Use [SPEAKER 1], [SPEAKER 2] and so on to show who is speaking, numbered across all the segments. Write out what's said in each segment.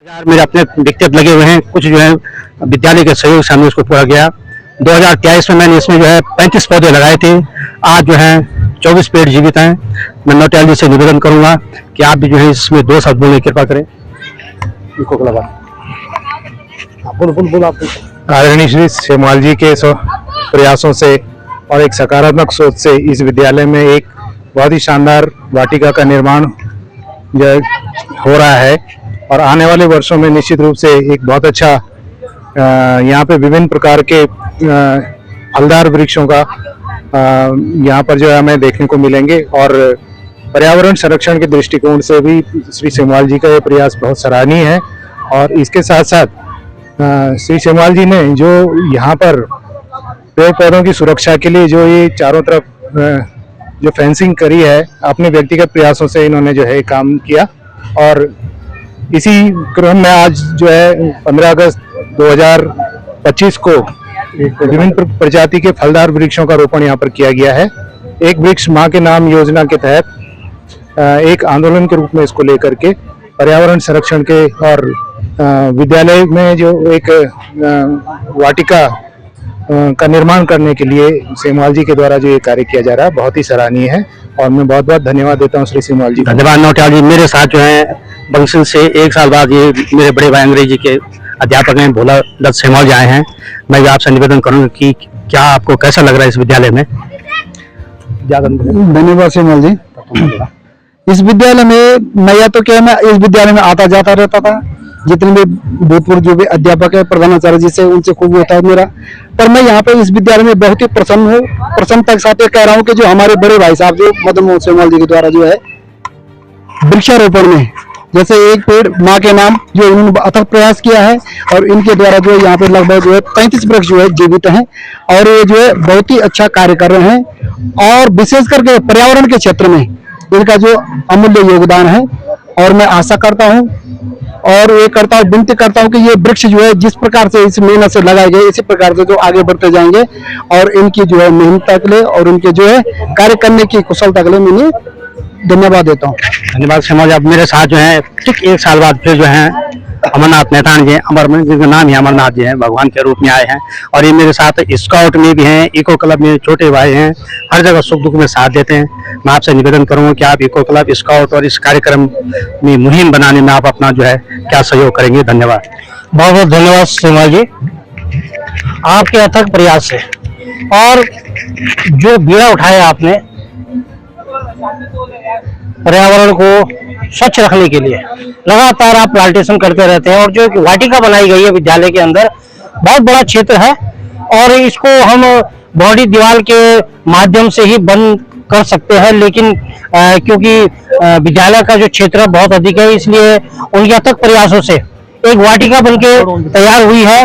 [SPEAKER 1] मेरे अपने व्यक्तिगत लगे हुए हैं, कुछ जो है विद्यालय के सहयोग से हमने उसको पूरा किया। 2023 में मैंने इसमें जो है 35 पौधे लगाए थे। आज जो है 24 पेड़ जीवित हैं। मैं नौटियाल जी से निवेदन करूंगा कि आप भी जो है इसमें 2 शब्द बोलने की कृपा करें।
[SPEAKER 2] आदरणीय श्री सेमवाल जी के प्रयासों से और एक सकारात्मक सोच से इस विद्यालय में एक बहुत ही शानदार वाटिका का निर्माण हो रहा है और आने वाले वर्षों में निश्चित रूप से एक बहुत अच्छा यहाँ पे विभिन्न प्रकार के फलदार वृक्षों का यहाँ पर जो है हमें देखने को मिलेंगे और पर्यावरण संरक्षण के दृष्टिकोण से भी श्री सेमवाल जी का ये प्रयास बहुत सराहनीय है। और इसके साथ साथ श्री सेमवाल जी ने जो यहाँ पर पेड़ पौधों की सुरक्षा के लिए जो ये चारों तरफ जो फेंसिंग करी है, अपने व्यक्तिगत प्रयासों से इन्होंने जो है काम किया। और इसी क्रम में आज जो है 15 अगस्त 2025 को विभिन्न प्रजाति के फलदार वृक्षों का रोपण यहाँ पर किया गया है। एक वृक्ष माँ के नाम योजना के तहत एक आंदोलन के रूप में इसको लेकर के पर्यावरण संरक्षण के और विद्यालय में जो एक वाटिका का निर्माण करने के लिए सेमवाल जी के द्वारा जो ये कार्य किया जा रहा है बहुत ही सराहनीय है और मैं बहुत बहुत धन्यवाद देता हूँ श्री सेमवाल जी।
[SPEAKER 1] धन्यवाद नौटियाल जी। मेरे साथ जो है बंसल से 1 साल बाद ये मेरे बड़े भाई अंग्रेजी के अध्यापक हैं भोला दत्त सेमवाल जी आए हैं। मैं आपसे निवेदन करूंगा कि क्या आपको कैसा लग रहा है इस विद्यालय में?
[SPEAKER 3] धन्यवाद सेमवाल जी। इस विद्यालय में मैं तो क्या मैं इस विद्यालय में आता जाता रहता था, जितने भी भूतपूर्व जो भी अध्यापक है प्रधानाचार्य जी से उनसे खूब होता है मेरा। पर मैं यहाँ पे इस विद्यालय में बहुत ही प्रसन्न हूँ। प्रसन्नता के साथ ये कह रहा हूँ कि जो हमारे बड़े भाई साहब जो मदन मोहन सेमवाल जी के द्वारा जो है वृक्षारोपण में जैसे एक पेड़ माँ के नाम जो इन्होंने अथक प्रयास किया है और इनके द्वारा जो यहाँ पे लगभग जो है 35 वृक्ष जो है जीवित हैं और ये जो है बहुत ही अच्छा कार्य कर रहे हैं और विशेष करके पर्यावरण के क्षेत्र में इनका जो अमूल्य योगदान है। और मैं आशा करता हूँ और ये करता हूँ विनती करता हूँ कि ये वृक्ष जो है जिस प्रकार से इस मेहनत से लगाए गए इसी प्रकार से जो आगे बढ़ते जाएंगे और इनकी जो है मेहनत के लिए और उनके जो है कार्य करने की कुशलता के लिए मैं धन्यवाद देता हूँ।
[SPEAKER 1] धन्यवाद सेमवाल जी। आप मेरे साथ जो है ठीक 1 साल बाद फिर जो है अमरनाथ नेतान जी अमरनाथ जिनका नाम ही अमरनाथ जी है, भगवान के रूप में आए हैं और ये मेरे साथ स्काउट में भी हैं, इको क्लब में छोटे भाई हैं, हर जगह सुख दुख में साथ देते हैं। मैं आपसे निवेदन करूंगा कि आप इको क्लब स्काउट और इस कार्यक्रम में मुहिम बनाने में आप अपना जो है क्या सहयोग करेंगे? धन्यवाद।
[SPEAKER 4] बहुत बहुत धन्यवाद सेमवाल जी आपके अथक प्रयास से और जो बीड़ा उठाया आपने पर्यावरण को स्वच्छ रखने के लिए लगातार आप प्लांटेशन करते रहते हैं और जो वाटिका बनाई गई है विद्यालय के अंदर बहुत बड़ा क्षेत्र है और इसको हम बॉडी दीवार के माध्यम से ही बंद कर सकते हैं, लेकिन क्योंकि विद्यालय का जो क्षेत्र बहुत अधिक है इसलिए उनके अथक प्रयासों से एक वाटिका बनके तैयार हुई है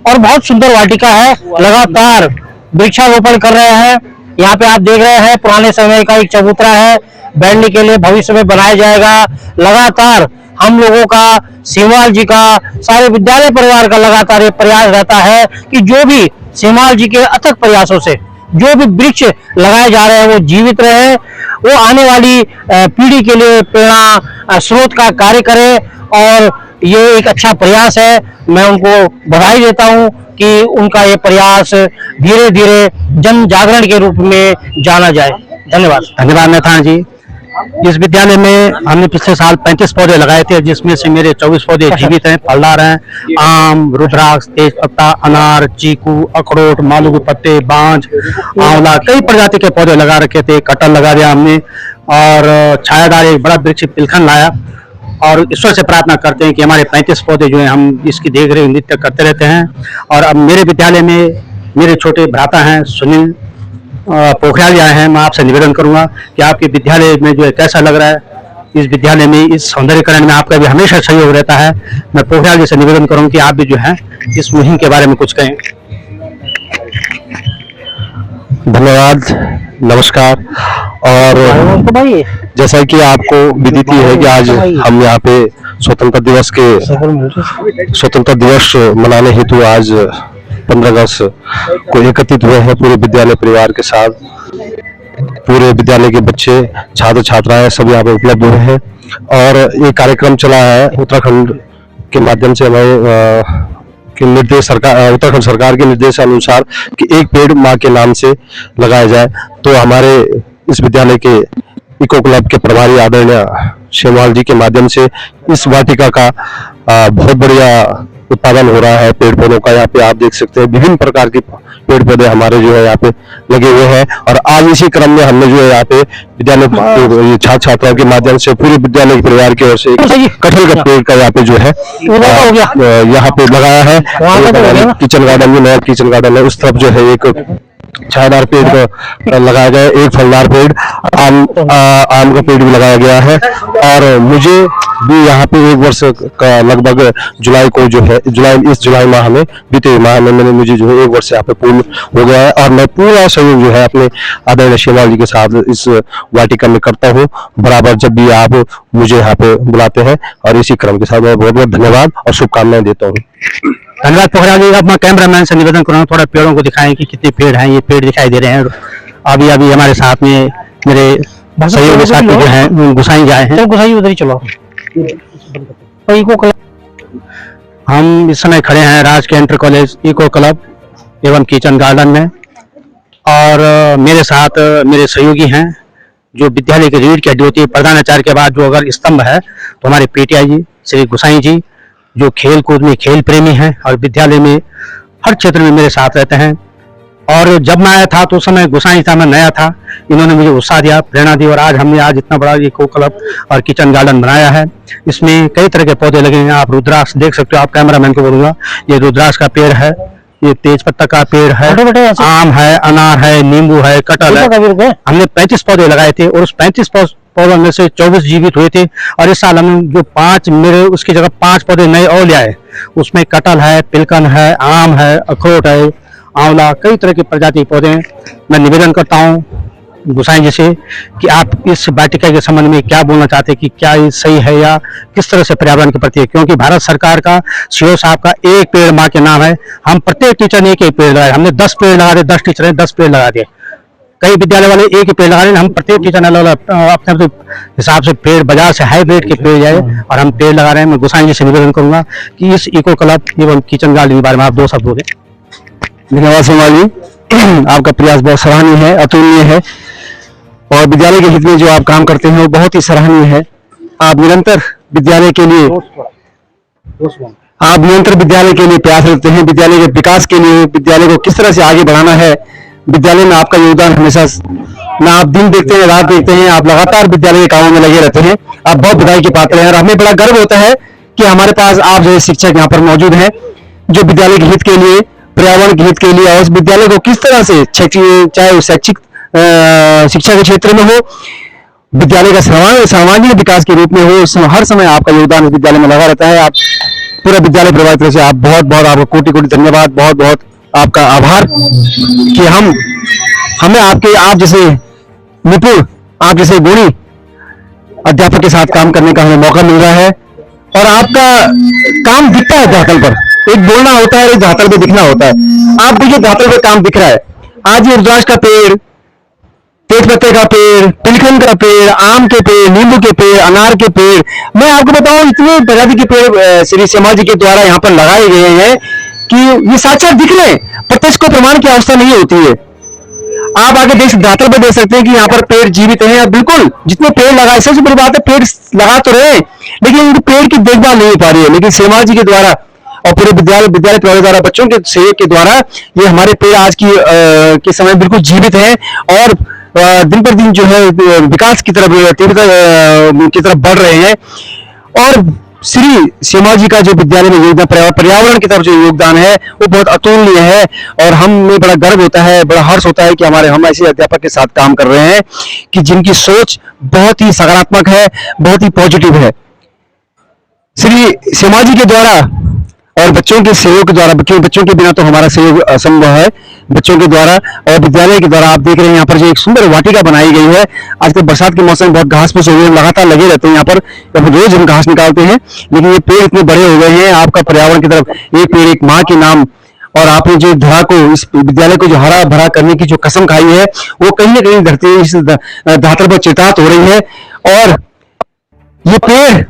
[SPEAKER 4] और बहुत सुंदर वाटिका है। लगातार वृक्षारोपण कर रहे हैं। यहाँ पे आप देख रहे हैं पुराने समय का एक चबूतरा है, बैठने के लिए भविष्य में बनाया जाएगा। लगातार हम लोगों का सेमवाल जी का सारे विद्यालय परिवार का लगातार ये प्रयास रहता है कि जो भी सेमवाल जी के अथक प्रयासों से जो भी वृक्ष लगाए जा रहे हैं वो जीवित रहे, वो आने वाली पीढ़ी के लिए प्रेरणा स्रोत का कार्य करे और ये एक अच्छा प्रयास है। मैं उनको बधाई देता हूँ कि उनका ये प्रयास धीरे धीरे जन जागरण के रूप में जाना जाए। धन्यवाद।
[SPEAKER 1] धन्यवाद नेतान जी। इस विद्यालय में हमने पिछले साल 35 पौधे लगाए थे जिसमें से मेरे 24 पौधे जीवित हैं, फलदार हैं। आम, रुद्राक्ष, तेज पत्ता, अनार, चीकू, अखरोट, मालू के पत्ते, बांज, आंवला, कई प्रजाति के पौधे लगा रखे थे। कटहल लगा दिया हमने और छायादार एक बड़ा वृक्ष पिलखन लाया और ईश्वर से प्रार्थना करते हैं कि हमारे 35 पौधे जो है हम इसकी देख रेख नित्य करते रहते हैं। और अब मेरे विद्यालय में मेरे छोटे भ्राता हैं सुनील पोखरियाल आए हैं। मैं आपसे निवेदन करूंगा कि आपके विद्यालय में जो है कैसा लग रहा है, इस विद्यालय में इस सौंदर्यकरण में आपका भी हमेशा सहयोग रहता है। मैं पोखरियाल जी से निवेदन करूंगा कि आप भी जो है इस मुहिम के बारे में कुछ कहें।
[SPEAKER 2] धन्यवाद, नमस्कार। और जैसा कि आपको विदित है कि आज हम यहाँ पे स्वतंत्रता दिवस मनाने हेतु आज 15 अगस्त को एकत्रित हुए हैं पूरे विद्यालय परिवार के साथ। पूरे विद्यालय के बच्चे, छात्र छात्राएं सब यहाँ पे उपलब्ध हुए हैं और ये कार्यक्रम चला है उत्तराखंड
[SPEAKER 5] के माध्यम से हमारे के निर्देश सरकार, उत्तराखंड सरकार के निर्देश अनुसार कि एक पेड़ माँ के नाम से लगाया जाए, तो हमारे इस विद्यालय के इको क्लब के प्रभारी आदरणीय शेमाल जी के माध्यम से इस वाटिका का बहुत बढ़िया उत्पादन हो रहा है पेड़ पौधों का। यहाँ पे आप देख सकते हैं विभिन्न प्रकार के पेड़ पौधे हमारे जो है यहाँ पे लगे हुए हैं, और आज इसी क्रम में हमने जो है यहाँ पे विद्यालय छात्र छात्राओं के माध्यम से पूरे विद्यालय के परिवार की ओर से कटहल का पेड़ का यहाँ पे जो है यहाँ पे लगाया है। किचन गार्डन में, नया किचन गार्डन है, उस तरफ जो है एक छायादार पेड़ को लगाया गया है, एक फलदार पेड़ आम का पेड़ भी लगाया गया है। और मुझे भी यहाँ पे 1 वर्ष का लगभग जुलाई को जो है इस जुलाई माह में, बीते माह में मैंने मुझे जो है 1 वर्ष यहाँ पे पूर्ण हो गया है, और मैं पूरा सहयोग जो है अपने आदरणीय शेमाल जी के साथ इस वाटिका में करता हूँ बराबर, जब भी आप मुझे यहाँ पे बुलाते हैं। और इसी क्रम के साथ मैं बहुत बहुत धन्यवाद और शुभकामनाएं देता हूँ।
[SPEAKER 1] धन्यवाद पोखरियाल जी। अब मैं कैमरामैन से निवेदन करूँगा थोड़ा पेड़ों को दिखाएं कि कितने पेड़ हैं। ये पेड़ दिखाई दे रहे हैं, अभी अभी हमारे साथ में मेरे सहयोगी साथी जो हैं गुसाई जाए हैं।
[SPEAKER 4] गुसाई उधर ही चलो।
[SPEAKER 1] हम इस समय खड़े हैं राजकीय इंटर कॉलेज इको क्लब एवं किचन गार्डन में, और मेरे साथ मेरे सहयोगी हैं जो विद्यालय की रीढ़ की हड्डी होती है। प्रधानाचार्य के बाद जो अगर स्तंभ है तो हमारे पीटीआई जी श्री गुसाई जी, जो खेल कूद में खेल प्रेमी हैं और विद्यालय में हर क्षेत्र में मेरे साथ रहते हैं। और जब मैं आया था तो उस समय गुसाई था, मैं नया था, इन्होंने मुझे उत्साह दिया, प्रेरणा दी, और आज हमने इतना बड़ा इको क्लब और किचन गार्डन बनाया है। इसमें कई तरह के पौधे लगे हैं। आप रुद्राक्ष देख सकते हो, आप कैमरामैन को बोलूंगा, ये रुद्राक्ष का पेड़ है, ये तेज पत्ता का पेड़ है, आम है, अनार है, नींबू है, कटहल है। हमने 35 पौधे लगाए थे और उस 35 पौधों में से 24 जीवित हुए थे। और इस साल हमने जो 5 मेरे उसकी जगह 5 पौधे नए और ले आए। उसमें कटहल है, पिलकन है, आम है, अखरोट है, आंवला, कई तरह के प्रजाति पौधे हैं। मैं निवेदन करता हूँ गुसाई जी से कि आप इस वाटिका के संबंध में क्या बोलना चाहते हैं, कि क्या ये सही है या किस तरह से पर्यावरण के प्रति है। क्योंकि भारत सरकार का सीओ साहब का एक पेड़ माँ के नाम है। हम प्रत्येक टीचर ने एक पेड़ लगाए। हमने 10 पेड़ लगा दिए, 10 टीचर ने 10 पेड़ लगा दिए। कई विद्यालय वाले एक ही पेड़ लगा रहे हैं, हम प्रत्येक टीचर ने अपने हिसाब से पेड़ बाजार से हाईब्रिड के पेड़ जाए और हम पेड़ लगा रहे हैं। मैं गुसाई जी से निवेदन करूंगा कि इस इको क्लब एवं किचन गार्डन के बारे में आप 2 शब्द बोले।
[SPEAKER 3] धन्यवाद शेमाल जी, आपका प्रयास बहुत सराहनीय है, अतुलनीय है, और विद्यालय के हित में जो आप काम करते हैं वो बहुत ही सराहनीय है। आप निरंतर विद्यालय के लिए प्रयास करते हैं, विद्यालय के विकास के लिए, विद्यालय को किस तरह से आगे बढ़ाना है। विद्यालय में आपका योगदान हमेशा, ना आप दिन देखते हैं रात देखते हैं, आप लगातार विद्यालय के कामों में लगे रहते हैं। आप बहुत बधाई के पात्र हैं, और हमें बड़ा गर्व होता है कि हमारे पास आप जैसे शिक्षक यहाँ पर मौजूद हैं, जो विद्यालय के हित के लिए, पर्यावरण के हित के लिए, और उस विद्यालय को किस तरह से, चाहे वो शैक्षिक शिक्षा के क्षेत्र में हो, विद्यालय का सामाजिक विकास के रूप में हो, हर समय आपका योगदान इस विद्यालय में लगा रहता है। आप पूरा विद्यालय परिवार की तरफ से आप बहुत बहुत आपको कोटि कोटि धन्यवाद, बहुत बहुत आपका आभार कि हमें आप जैसे निपुण, आप जैसे गुणी अध्यापक के साथ काम करने का हमें मौका मिल रहा है। और आपका काम दिखता है धरातल पर, एक बोलना होता है, एक धरातल पे दिखना होता है। आप देखिए धरातल पे काम दिख रहा है। आज ये रुद्राक्ष का पेड़, तेज पत्ते का पेड़, पिलखन का पेड़, आम के पेड़, नींबू के पेड़, अनार के पेड़, मैं आपको बताऊं इतने प्रजाति के पेड़ श्री शेमाल जी के द्वारा यहाँ पर लगाए गए हैं कि ये साक्षात दिख रहे हैं। प्रत्यक्ष को प्रमाण की आवश्यकता नहीं होती है। आप आगे धरातल पर देख सकते हैं कि यहाँ पर पेड़ जीवित हैं। बिल्कुल जितने पेड़ लगाए, सबसे बड़ी बात है पेड़ लगा तो रहे, लेकिन पेड़ की देखभाल नहीं हो पा रही है। लेकिन शेमाल जी के द्वारा और पूरे विद्यालय परिवार द्वारा, बच्चों के सहयोग के द्वारा ये हमारे पेड़ आज के समय बिल्कुल जीवित हैं और दिन पर दिन जो है विकास की तरफ तीव्रता बढ़ रहे हैं। और श्री शेमाल जी का जो विद्यालय में योगदान, पर्यावरण की तरफ जो योगदान है वो बहुत अतुलनीय है। और हमें बड़ा गर्व होता है, बड़ा हर्ष होता है कि हम ऐसे अध्यापक के साथ काम कर रहे हैं कि जिनकी सोच बहुत ही सकारात्मक है, बहुत ही पॉजिटिव है। श्री शेमाल जी के द्वारा और बच्चों के सहयोग के द्वारा, बच्चों के बिना तो हमारा सहयोग असंभव है, बच्चों के द्वारा और विद्यालय के द्वारा आप देख रहे हैं यहाँ पर जो एक सुंदर वाटिका बनाई गई है। आजकल बरसात के मौसम में बहुत घास फूस हो गई है, लगातार लगे रहते हैं यहाँ पर रोज हम घास निकालते हैं, लेकिन ये पेड़ इतने बड़े हो गए हैं। आपका पर्यावरण की तरफ एक पेड़ एक माँ के नाम, और आपने जो धरा को, इस विद्यालय को जो हरा भरा करने की जो कसम खाई है वो कहीं ना कहीं धरती इस धरातल पर चितात हो रही है। और ये पेड़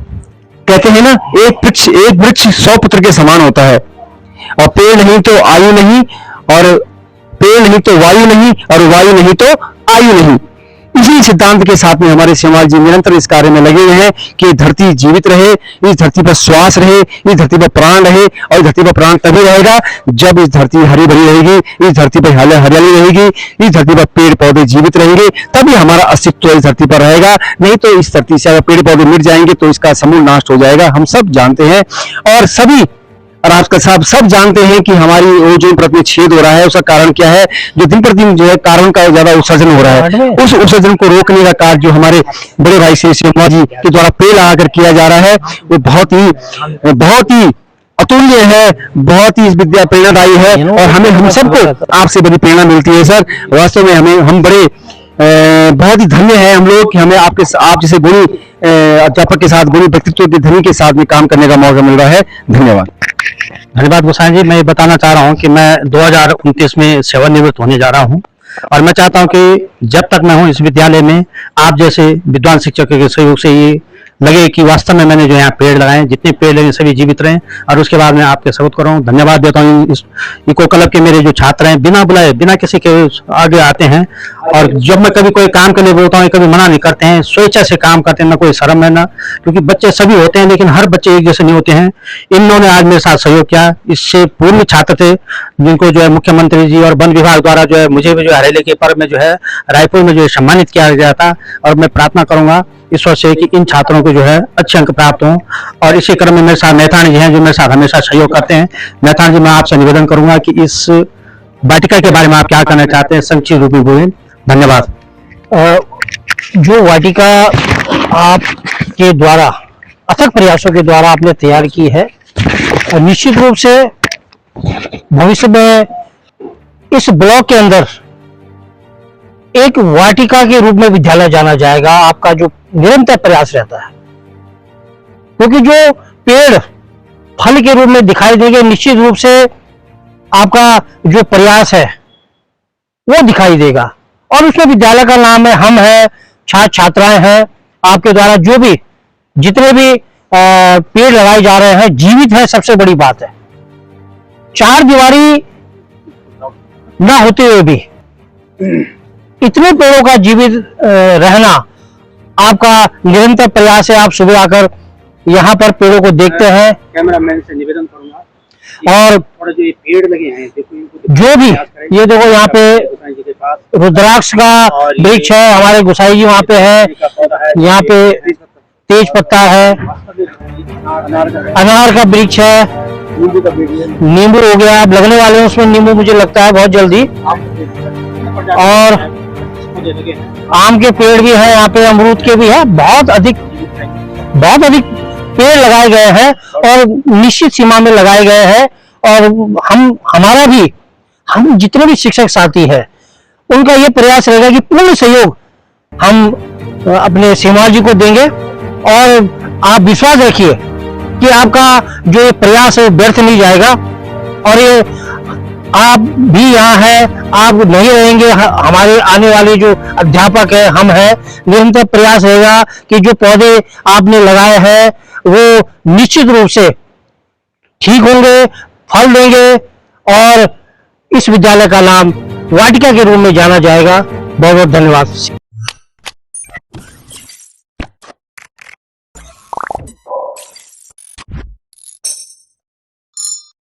[SPEAKER 6] कहते हैं ना, एक वृक्ष 100 पुत्र के समान होता है, और पेड़ नहीं तो आयु नहीं, और पेड़ नहीं तो वायु नहीं, और वायु नहीं तो आयु नहीं। इसी सिद्धांत के साथ में हमारे सेवाल जी निरंतर इस कार्य में लगे हुए हैं कि धरती जीवित रहे, इस धरती पर श्वास रहे, इस धरती पर प्राण रहे, और इस धरती पर प्राण तभी रहेगा जब इस धरती हरी भरी रहेगी, इस धरती पर हरियाली रहेगी, इस धरती पर पेड़ पौधे जीवित रहेंगे, तभी हमारा अस्तित्व इस धरती पर रहेगा। नहीं तो इस धरती से अगर पेड़ पौधे मिट जाएंगे तो इसका समूल नाश हो जाएगा। हम सब जानते हैं, और सभी राजकर साहब सब जानते हैं कि हमारी ओजोन परत में छेद हो रहा है। उसका कारण क्या है? जो दिन प्रतिदिन जो है कार्बन का ज्यादा उत्सर्जन हो रहा है, उस उत्सर्जन को रोकने का कार्य जो हमारे बड़े भाई श्री शर्मा जी के द्वारा पेड़ लगाकर किया जा रहा है, वो बहुत ही अतुल्य है, बहुत ही विद्या प्रेरणादायी है, और हम सबको आपसे बड़ी प्रेरणा मिलती है सर। वास्तव में हम बड़े बहुत ही धन्य है हम लोग कि हमें आप जैसे गुणी अध्यापक के साथ, गुणी व्यक्तित्व के धनी के साथ में काम करने का मौका मिल रहा है। धन्यवाद।
[SPEAKER 1] धन्यवाद गोसाई जी। मैं ये बताना चाह रहा हूँ कि मैं 2029 में सेवानिवृत्त होने जा रहा हूँ, और मैं चाहता हूँ कि जब तक मैं हूँ इस विद्यालय में आप जैसे विद्वान शिक्षकों के सहयोग से ये लगे कि वास्तव में मैंने जो यहाँ पेड़ लगाए, जितने पेड़ लगे सभी जीवित रहें, और उसके बाद मैं आपके सबूत कर रहा हूँ। धन्यवाद देता हूँ इस इको क्लब के मेरे जो छात्र हैं, बिना बुलाए बिना किसी के आगे आते हैं, और जब मैं कभी कोई काम के लिए बोलता हूँ कभी मना नहीं करते हैं, स्वेच्छा से काम करते हैं, ना कोई शर्म है ना, क्योंकि बच्चे सभी होते हैं लेकिन हर बच्चे एक जैसे नहीं होते हैं। इन्होंने आज मेरे साथ सहयोग किया। इससे पूर्व छात्र थे जिनको जो है मुख्यमंत्री जी और वन विभाग द्वारा जो है मुझे भी जो हरेले के पर्व में जो है रायपुर में जो है सम्मानित किया गया था, और मैं प्रार्थना करूंगा ईश्वर से कि इन छात्रों को जो है अच्छे अंक प्राप्त हों। और इसी क्रम में मेरे साथ मैथान जी हैं जो मेरे साथ हमेशा सहयोग करते हैं। मैथान जी, मैं आपसे निवेदन करूंगा कि इस वाटिका के बारे में आप क्या कहना चाहते हैं, संक्षिप्त रूप में बोलें। धन्यवाद।
[SPEAKER 4] जो वाटिका आपके द्वारा अथक प्रयासों के द्वारा आपने तैयार की है, निश्चित रूप से भविष्य में इस ब्लॉक के अंदर एक वाटिका के रूप में विद्यालय जाना जाएगा। आपका जो निरंतर प्रयास रहता है, क्योंकि जो पेड़ फल के रूप में दिखाई देंगे, निश्चित रूप से आपका जो प्रयास है वो दिखाई देगा। और उसमें विद्यालय का नाम है, हम है, छात्र छात्राएं हैं, आपके द्वारा जो भी जितने भी पेड़ लगाए जा रहे हैं जीवित है, सबसे बड़ी बात है। चार दीवारी ना होते हुए भी इतने पेड़ों का जीवित रहना आपका निरंतर प्रयास है। आप सुबह आकर यहाँ पर पेड़ों को देखते हैं।
[SPEAKER 1] कैमरामैन से निवेदन करूंगा,
[SPEAKER 4] और
[SPEAKER 1] थोड़े जो ये पेड़ लगे हैं देखो,
[SPEAKER 4] जो भी ये देखो यहाँ पे रुद्राक्ष का वृक्ष है, हमारे गोसाई जी वहाँ पे है, यहाँ पे तेज पत्ता है, अनार का वृक्ष है, नींबू हो गया, अब लगने वाले हैं उसमें नींबू, मुझे लगता है बहुत जल्दी, और आम के पेड़ भी है, यहाँ पे अमरूद के भी है। बहुत अधिक पेड़ लगाए गए हैं और निश्चित सीमा में लगाए गए हैं। और हम जितने भी शिक्षक साथी हैं उनका ये प्रयास रहेगा कि पूर्ण सहयोग हम अपने सेवाल जी को देंगे। और आप विश्वास रखिए कि आपका जो ये प्रयास है व्यर्थ नहीं जाएगा। और ये आप भी यहाँ हैं, आप नहीं रहेंगे, हमारे आने वाले जो अध्यापक है, हम हैं, निरंतर प्रयास रहेगा कि जो पौधे आपने लगाए हैं वो निश्चित रूप से ठीक होंगे, फल देंगे, और इस विद्यालय का नाम वाटिका के रूप में जाना जाएगा। बहुत बहुत धन्यवाद।